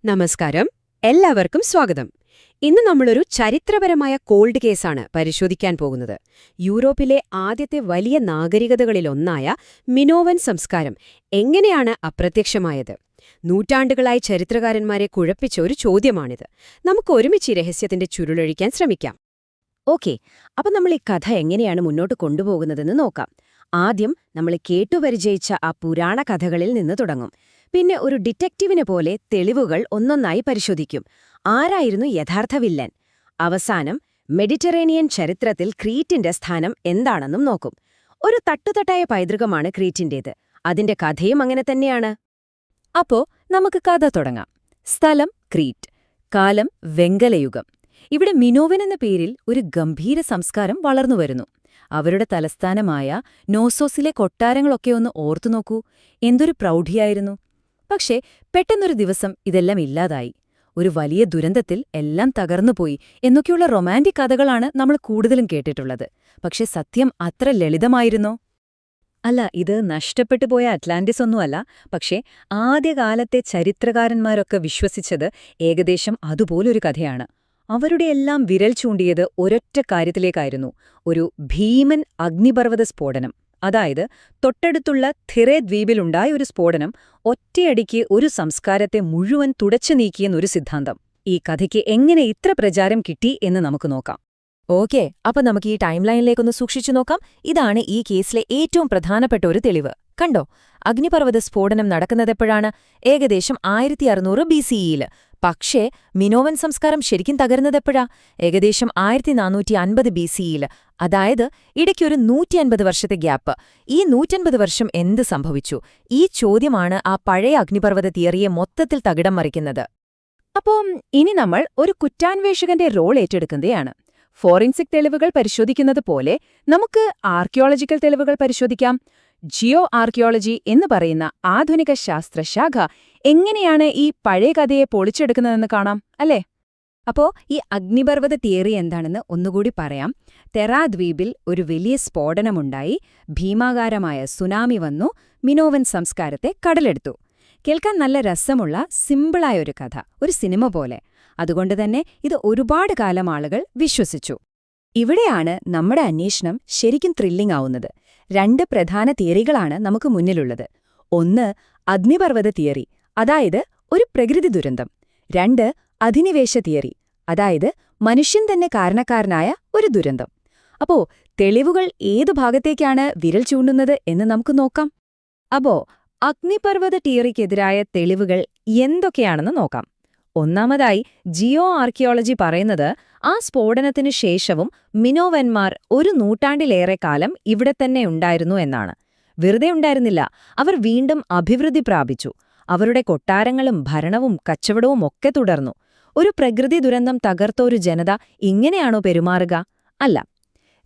നമസ്കാരം. എല്ലാവർക്കും സ്വാഗതം. ഇന്ന് നമ്മളൊരു ചരിത്രപരമായ കോൾഡ് കേസാണ് പരിശോധിക്കാൻ പോകുന്നത്. യൂറോപ്പിലെ ആദ്യത്തെ വലിയ നാഗരികതകളിലൊന്നായ മിനോവൻ സംസ്കാരം എങ്ങനെയാണ് അപ്രത്യക്ഷമായത്? നൂറ്റാണ്ടുകളായി ചരിത്രകാരന്മാരെ കുഴപ്പിച്ച ഒരു ചോദ്യമാണിത്. നമുക്ക് ഒരുമിച്ച് ഈ രഹസ്യത്തിന്റെ ചുരുളഴിക്കാൻ ശ്രമിക്കാം. ഓക്കെ, അപ്പൊ നമ്മൾ ഈ കഥ എങ്ങനെയാണ് മുന്നോട്ട് കൊണ്ടുപോകുന്നതെന്ന് നോക്കാം. ആദ്യം നമ്മൾ കേട്ടുപരിചയിച്ച ആ പുരാണ കഥകളിൽ നിന്ന് തുടങ്ങും. പിന്നെ ഒരു ഡിറ്റക്റ്റീവിനെ പോലെ തെളിവുകൾ ഒന്നൊന്നായി പരിശോധിക്കും. ആരായിരുന്നു യഥാർത്ഥ വില്ലൻ? അവസാനം മെഡിറ്ററേനിയൻ ചരിത്രത്തിൽ ക്രീറ്റിന്റെ സ്ഥാനം എന്താണെന്നും നോക്കും. ഒരു തട്ടുതട്ടായ പൈതൃകമാണ് ക്രീറ്റിന്റേത്. അതിന്റെ കഥയും അങ്ങനെ തന്നെയാണ്. അപ്പോ നമുക്ക് കഥ തുടങ്ങാം. സ്ഥലം ക്രീറ്റ്, കാലം വെങ്കലയുഗം. ഇവിടെ മിനോവൻ എന്ന പേരിൽ ഒരു ഗംഭീര സംസ്കാരം വളർന്നുവരുന്നു. അവരുടെ തലസ്ഥാനമായ നോസോസിലെ കൊട്ടാരങ്ങളൊക്കെ ഒന്ന് ഓർത്തുനോക്കൂ. എന്തൊരു പ്രൗഢിയായിരുന്നു. പക്ഷേ പെട്ടെന്നൊരു ദിവസം ഇതെല്ലാം ഇല്ലാതായി. ഒരു വലിയ ദുരന്തത്തിൽ എല്ലാം തകർന്നുപോയി എന്നൊക്കെയുള്ള റൊമാന്റിക് കഥകളാണ് നമ്മൾ കൂടുതലും കേട്ടിട്ടുള്ളത്. പക്ഷെ സത്യം അത്ര ലളിതമായിരുന്നോ? അല്ല, ഇത് നഷ്ടപ്പെട്ടു പോയ അറ്റ്ലാന്റിസ് ഒന്നുമല്ല. പക്ഷേ ആദ്യകാലത്തെ ചരിത്രകാരന്മാരൊക്കെ വിശ്വസിച്ചത് ഏകദേശം അതുപോലൊരു കഥയാണ്. അവരുടെയെല്ലാം വിരൽ ചൂണ്ടിയത് ഒരൊറ്റ കാര്യത്തിലേക്കായിരുന്നു: ഒരു ഭീമൻ അഗ്നിപർവ്വത സ്ഫോടനം. അതായത് തൊട്ടടുത്തുള്ള ഥിറേ ദ്വീപിലുണ്ടായ ഒരു സ്ഫോടനം ഒറ്റയടിക്ക് ഒരു സംസ്കാരത്തെ മുഴുവൻ തുടച്ചു നീക്കിയെന്നൊരു സിദ്ധാന്തം. ഈ കഥയ്ക്ക് എങ്ങനെ ഇത്ര പ്രചാരം കിട്ടി എന്ന് നമുക്ക് നോക്കാം. ഓക്കെ, അപ്പൊ നമുക്ക് ഈ ടൈം ലൈനിലേക്കൊന്ന് സൂക്ഷിച്ചു നോക്കാം. ഇതാണ് ഈ കേസിലെ ഏറ്റവും പ്രധാനപ്പെട്ട ഒരു തെളിവ്. കണ്ടോ, അഗ്നിപർവ്വത സ്ഫോടനം നടക്കുന്നതെപ്പോഴാണ്? ഏകദേശം 1600 BCEയിൽ. പക്ഷേ മിനോവൻ സംസ്കാരം ശരിക്കും തകരുന്നതെപ്പോഴാ? ഏകദേശം 1450 BCEയിൽ. അതായത് ഇടയ്ക്കൊരു 150 വർഷത്തെ ഗ്യാപ്പ്. ഈ 150 വർഷം എന്ത് സംഭവിച്ചു? ഈ ചോദ്യമാണ് ആ പഴയ അഗ്നിപർവ്വത തിയറിയെ മൊത്തത്തിൽ തകിടം മറിക്കുന്നത്. അപ്പം ഇനി നമ്മൾ ഒരു കുറ്റാന്വേഷകന്റെ റോൾ ഏറ്റെടുക്കുന്നതാണ്. ഫോറൻസിക് തെളിവുകൾ പരിശോധിക്കുന്നത് പോലെ നമുക്ക് ആർക്കിയോളജിക്കൽ തെളിവുകൾ പരിശോധിക്കാം. ജിയോ ആർക്കിയോളജി എന്ന് പറയുന്ന ആധുനിക ശാസ്ത്രശാഖ എങ്ങനെയാണ് ഈ പഴയ കഥയെ പൊളിച്ചെടുക്കുന്നതെന്ന് കാണാം, അല്ലേ? അപ്പോ ഈ അഗ്നിപർവ്വത തിയറി എന്താണെന്ന് ഒന്നുകൂടി പറയാം. തെറാ ദ്വീപിൽ ഒരു വലിയ സ്ഫോടനമുണ്ടായി, ഭീമാകാരമായ സുനാമി വന്നു, മിനോവൻ സംസ്കാരത്തെ കടലെടുത്തു. കേൾക്കാൻ നല്ല രസമുള്ള സിമ്പിളായൊരു കഥ, ഒരു സിനിമ പോലെ. അതുകൊണ്ടുതന്നെ ഇത് ഒരുപാട് കാലം ആളുകൾ വിശ്വസിച്ചു. ഇവിടെയാണ് നമ്മുടെ അന്വേഷണം ശരിക്കും ത്രില്ലിംഗ് ആവുന്നത്. 2 പ്രധാന തിയറികളാണ് നമുക്ക് മുന്നിലുള്ളത്. ഒന്ന് അഗ്നിപർവ്വത തിയറി, അതായത് ഒരു പ്രകൃതി ദുരന്തം. 2 അധിനിവേശ തിയറി, അതായത് മനുഷ്യൻ തന്നെ കാരണക്കാരനായ ഒരു ദുരന്തം. അപ്പോ തെളിവുകൾ ഏതു ഭാഗത്തേക്കാണ് വിരൽ ചൂണ്ടുന്നത് എന്ന് നമുക്ക് നോക്കാം. അപ്പോ അഗ്നിപർവ്വത തിയറിക്കെതിരായ തെളിവുകൾ എന്തൊക്കെയാണെന്ന് നോക്കാം. ഒന്നാമതായി ജിയോ ആർക്കിയോളജി പറയുന്നത് ആ സ്ഫോടനത്തിനു ശേഷവും മിനോവന്മാർ ഒരു നൂറ്റാണ്ടിലേറെ കാലം ഇവിടെ തന്നെ ഉണ്ടായിരുന്നു എന്നാണ്. വെറുതെ ഉണ്ടായിരുന്നില്ല, അവർ വീണ്ടും അഭിവൃദ്ധി പ്രാപിച്ചു. അവരുടെ കൊട്ടാരങ്ങളും ഭരണവും കച്ചവടവും ഒക്കെ തുടർന്നു. ഒരു പ്രകൃതി ദുരന്തം തകർത്ത ഒരു ജനത ഇങ്ങനെയാണോ പെരുമാറുക? അല്ല.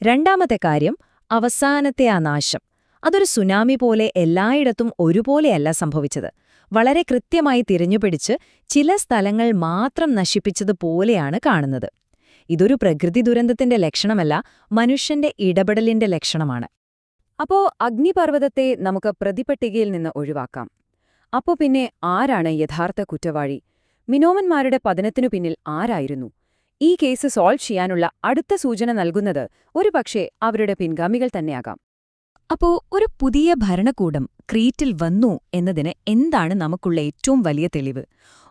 രണ്ടാമത്തെ കാര്യം, അവസാനത്തെ ആ നാശം. അതൊരു സുനാമി പോലെ എല്ലായിടത്തും ഒരുപോലെയല്ല സംഭവിച്ചത്. വളരെ കൃത്യമായി തിരഞ്ഞുപിടിച്ച് ചില സ്ഥലങ്ങൾ മാത്രം നശിപ്പിച്ചതുപോലെയാണ് കാണുന്നത്. ഇതൊരു പ്രകൃതി ദുരന്തത്തിന്റെ ലക്ഷണമല്ല, മനുഷ്യന്റെ ഇടപെടലിന്റെ ലക്ഷണമാണ്. അപ്പോ അഗ്നിപർവ്വതത്തെ നമുക്ക് പ്രതിപട്ടികയിൽ നിന്ന് ഒഴിവാക്കാം. അപ്പോ പിന്നെ ആരാണ് യഥാർത്ഥ കുറ്റവാളി? മിനോവന്മാരുടെ പതനത്തിനു പിന്നിൽ ആരായിരുന്നു? ഈ കേസ് സോൾവ് ചെയ്യാനുള്ള അടുത്ത സൂചന നൽകുന്നത് ഒരുപക്ഷേ അവരുടെ പിൻഗാമികൾ തന്നെയാകാം. അപ്പോ ഒരു പുതിയ ഭരണകൂടം ക്രീറ്റിൽ വന്നു എന്നതിന് എന്താണ് നമുക്കുള്ള ഏറ്റവും വലിയ തെളിവ്?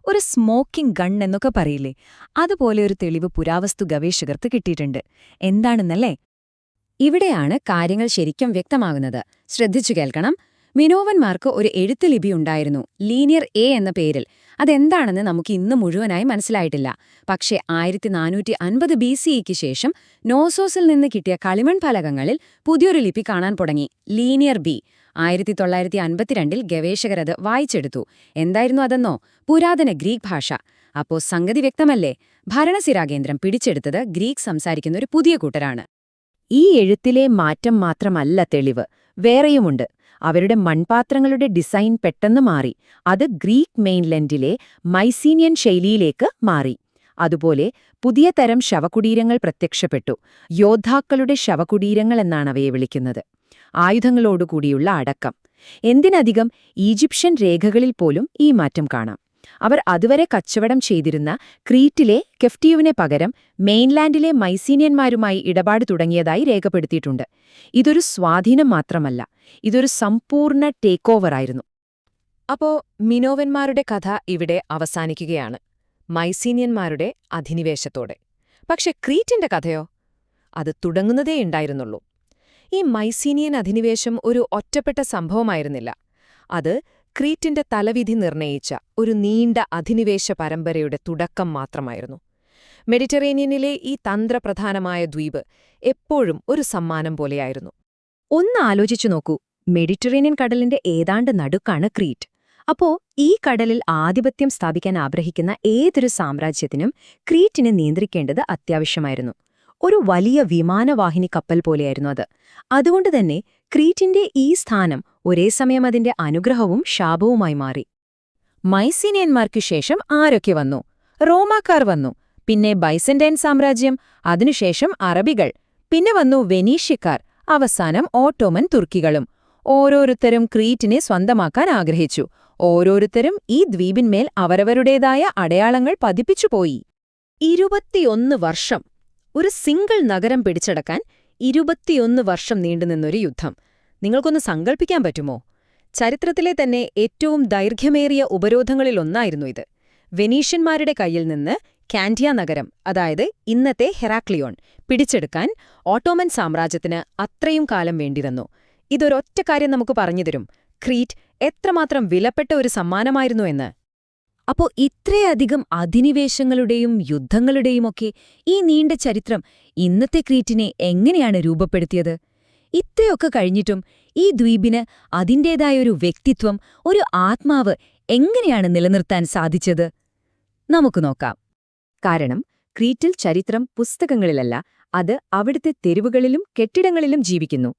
ഒരു സ്മോക്കിംഗ് ഗൺ എന്നൊക്കെ പറയില്ലേ, അതുപോലെ ഒരു തെളിവ് പുരാവസ്തു ഗവേഷകർക്ക് കിട്ടിയിട്ടുണ്ട്. എന്താണെന്നല്ലേ? ഇവിടെയാണ് കാര്യങ്ങൾ ശരിക്കും വ്യക്തമാകുന്നത്. ശ്രദ്ധിച്ചു കേൾക്കണം. മിനോവന്മാർക്ക് ഒരു എഴുത്തുലിപി ഉണ്ടായിരുന്നു, ലീനിയർ എ എന്ന പേരിൽ. അതെന്താണെന്ന് നമുക്ക് ഇന്ന് മുഴുവനായി മനസ്സിലായിട്ടില്ല. പക്ഷേ 1450 BCEക്ക് ശേഷം നോസോസിൽ നിന്ന് കിട്ടിയ കളിമൺ ഫലകങ്ങളിൽ പുതിയൊരു ലിപി കാണാൻ തുടങ്ങി, ലീനിയർ ബി. 1952 ഗവേഷകരത് വായിച്ചെടുത്തു. എന്തായിരുന്നു അതെന്നോ? പുരാതന ഗ്രീക്ക് ഭാഷ. അപ്പോ സംഗതി വ്യക്തമല്ലേ? ഭരണസിരാകേന്ദ്രം പിടിച്ചെടുത്തത് ഗ്രീക്ക് സംസാരിക്കുന്ന ഒരു പുതിയ കൂട്ടരാണ്. ഈ എഴുത്തിലെ മാറ്റം മാത്രമല്ല തെളിവ്, വേറെയുമുണ്ട്. അവരുടെ മൺപാത്രങ്ങളുടെ ഡിസൈൻ പെട്ടെന്ന് മാറി. അത് ഗ്രീക്ക് മെയിൻലൻഡിലെ മൈസീനിയൻ ശൈലിയിലേക്ക് മാറി. അതുപോലെ പുതിയ തരം ശവകുടീരങ്ങൾ പ്രത്യക്ഷപ്പെട്ടു. യോദ്ധാക്കളുടെ ശവകുടീരങ്ങൾ എന്നാണ് അവയെ വിളിക്കുന്നത്. ആയുധങ്ങളോടുകൂടിയുള്ള അടക്കം. എന്തിനധികം ഈജിപ്ഷ്യൻ രേഖകളിൽ പോലും ഈ മാറ്റം കാണാം. അവർ അതുവരെ കച്ചവടം ചെയ്തിരുന്ന ക്രീറ്റിലെ കെഫ്റ്റീവിനെ പകരം മെയിൻലാൻഡിലെ മൈസീനിയന്മാരുമായി ഇടപാട് തുടങ്ങിയതായി രേഖപ്പെടുത്തിയിട്ടുണ്ട്. ഇതൊരു സ്വാധീനം മാത്രമല്ല, ഇതൊരു സമ്പൂർണ്ണ ടേക്ക് ഓവറായിരുന്നു. അപ്പോ മിനോവന്മാരുടെ കഥ ഇവിടെ അവസാനിക്കുകയാണ്, മൈസീനിയന്മാരുടെ അധിനിവേശത്തോടെ. പക്ഷെ ക്രീറ്റിന്റെ കഥയോ? അത് തുടങ്ങുന്നതേയുണ്ടായിരുന്നുള്ളൂ. ഈ മൈസീനിയൻ അധിനിവേശം ഒരു ഒറ്റപ്പെട്ട സംഭവമായിരുന്നില്ല. അത് ക്രീറ്റിന്റെ തലവിധി നിർണയിച്ച ഒരു നീണ്ട അധിനിവേശ പരമ്പരയുടെ തുടക്കം മാത്രമായിരുന്നു. മെഡിറ്ററേനിയനിലെ ഈ തന്ത്രപ്രധാനമായ ദ്വീപ് എപ്പോഴും ഒരു സമ്മാനം പോലെയായിരുന്നു. ഒന്ന് ആലോചിച്ചു നോക്കൂ, മെഡിറ്ററേനിയൻ കടലിന്റെ ഏതാണ്ട് നടുക്കാണ് ക്രീറ്റ്. അപ്പോ ഈ കടലിൽ ആധിപത്യം സ്ഥാപിക്കാൻ ആഗ്രഹിക്കുന്ന ഏതൊരു സാമ്രാജ്യത്തിനും ക്രീറ്റിനെ നിയന്ത്രിക്കേണ്ടത് അത്യാവശ്യമായിരുന്നു. ഒരു വലിയ വിമാനവാഹിനി കപ്പൽ പോലെയായിരുന്നു അത്. അതുകൊണ്ടുതന്നെ ക്രീറ്റിന്റെ ഈ സ്ഥാനം ഒരേ സമയം അതിന്റെ അനുഗ്രഹവും ശാപവുമായി മാറി. മൈസീനിയന്മാർക്കു ശേഷം ആരൊക്കെ വന്നു? റോമാക്കാർ വന്നു, പിന്നെ ബൈസന്റൈൻ സാമ്രാജ്യം, അതിനുശേഷം അറബികൾ, പിന്നെ വന്നു വെനീഷ്യക്കാർ, അവസാനം ഓട്ടോമൻ തുർക്കികളും. ഓരോരുത്തരും ക്രീറ്റിനെ സ്വന്തമാക്കാൻ ആഗ്രഹിച്ചു. ഓരോരുത്തരും ഈ ദ്വീപിന്മേൽ അവരവരുടേതായ അടയാളങ്ങൾ പതിപ്പിച്ചുപോയി. 21 വർഷം! ഒരു സിംഗിൾ നഗരം പിടിച്ചടക്കാൻ 21 വർഷം നീണ്ടുനിന്നൊരു യുദ്ധം. നിങ്ങൾക്കൊന്ന് സങ്കൽപ്പിക്കാൻ പറ്റുമോ? ചരിത്രത്തിലെ തന്നെ ഏറ്റവും ദൈർഘ്യമേറിയ ഉപരോധങ്ങളിലൊന്നായിരുന്നു ഇത്. വെനീഷ്യന്മാരുടെ കയ്യിൽ നിന്ന് കാൻഡിയ നഗരം, അതായത് ഇന്നത്തെ ഹെറാക്ലിയോൺ, പിടിച്ചെടുക്കാൻ ഓട്ടോമൻ സാമ്രാജ്യത്തിന് അത്രയും കാലം വേണ്ടിവന്നു. ഇതൊരൊറ്റ കാര്യം നമുക്ക് പറഞ്ഞുതരും: ക്രീറ്റ് എത്രമാത്രം വിലപ്പെട്ട ഒരു സമ്മാനമായിരുന്നു എന്ന്. അപ്പോ ഇത്രയധികം അധിനിവേശങ്ങളുടെയും യുദ്ധങ്ങളുടെയുമൊക്കെ ഈ നീണ്ട ചരിത്രം ഇന്നത്തെ ക്രീറ്റിനെ എങ്ങനെയാണ് രൂപപ്പെടുത്തിയത്? ഇത്രയൊക്കെ കഴിഞ്ഞിട്ടും ഈ ദ്വീപിന് അതിന്റേതായൊരു വ്യക്തിത്വം, ഒരു ആത്മാവ് എങ്ങനെയാണ് നിലനിർത്താൻ സാധിച്ചത്? നമുക്ക് നോക്കാം. കാരണം ക്രീറ്റിൽ ചരിത്രം പുസ്തകങ്ങളിലല്ല, അത് അവിടുത്തെ തെരുവുകളിലും കെട്ടിടങ്ങളിലും ജീവിക്കുന്നു.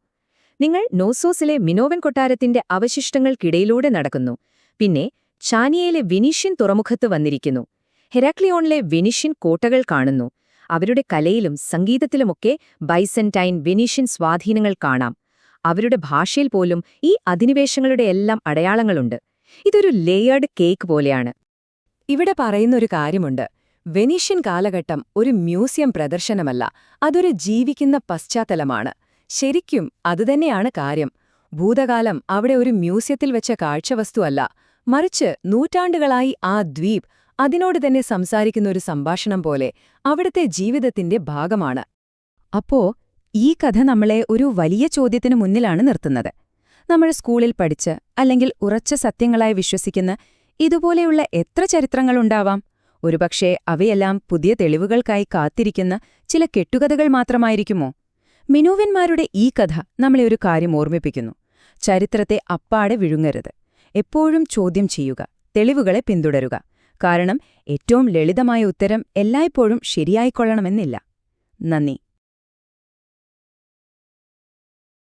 നിങ്ങൾ നോസോസിലെ മിനോവൻ കൊട്ടാരത്തിന്റെ അവശിഷ്ടങ്ങൾക്കിടയിലൂടെ നടക്കുന്നു. പിന്നെ ചാനിയയിലെ വെനീഷ്യൻ തുറമുഖത്ത് വന്നിരിക്കുന്നു. ഹെറാക്ലിയോണിലെ വെനീഷ്യൻ കോട്ടകൾ കാണുന്നു. അവരുടെ കലയിലും സംഗീതത്തിലുമൊക്കെ ബൈസന്റൈൻ, വെനീഷ്യൻ സ്വാധീനങ്ങൾ കാണാം. അവരുടെ ഭാഷയിൽ പോലും ഈ അധിനിവേശങ്ങളുടെയെല്ലാം അടയാളങ്ങളുണ്ട്. ഇതൊരു ലേയേർഡ് കേക്ക് പോലെയാണ്. ഇവിടെ പറയുന്നൊരു കാര്യമുണ്ട്: വെനീഷ്യൻ കാലഘട്ടം ഒരു മ്യൂസിയം പ്രദർശനമല്ല, അതൊരു ജീവിക്കുന്ന പശ്ചാത്തലമാണ്. ശരിക്കും അതുതന്നെയാണ് കാര്യം. ഭൂതകാലം അവിടെ ഒരു മ്യൂസിയത്തിൽ വെച്ച കാഴ്ചവസ്തുവല്ല, മറിച്ച് നൂറ്റാണ്ടുകളായി ആ ദ്വീപ് അതിനോട് തന്നെ സംസാരിക്കുന്ന ഒരു സംഭാഷണം പോലെ അവിടുത്തെ ജീവിതത്തിന്റെ ഭാഗമാണ്. അപ്പോ ഈ കഥ നമ്മളെ ഒരു വലിയ ചോദ്യത്തിനു മുന്നിലാണ് നിർത്തുന്നത്. നമ്മൾ സ്കൂളിൽ പഠിച്ച് അല്ലെങ്കിൽ ഉറച്ച സത്യങ്ങളായി വിശ്വസിക്കുന്ന ഇതുപോലെയുള്ള എത്ര ചരിത്രങ്ങളുണ്ടാവാം? ഒരുപക്ഷേ അവയെല്ലാം പുതിയ തെളിവുകൾക്കായി കാത്തിരിക്കുന്ന ചില കെട്ടുകഥകൾ മാത്രമായിരിക്കുമോ? മിനോവന്മാരുടെ ഈ കഥ നമ്മളെ ഒരു കാര്യം ഓർമ്മിപ്പിക്കുന്നു: ചരിത്രത്തെ അപ്പാടെ വിഴുങ്ങരുത്. എപ്പോഴും ചോദ്യം ചെയ്യുക, തെളിവുകളെ പിന്തുടരുക. കാരണം ഏറ്റവും ലളിതമായ ഉത്തരം എല്ലായ്പ്പോഴും ശരിയായിക്കൊള്ളണമെന്നില്ല. നന്ദി.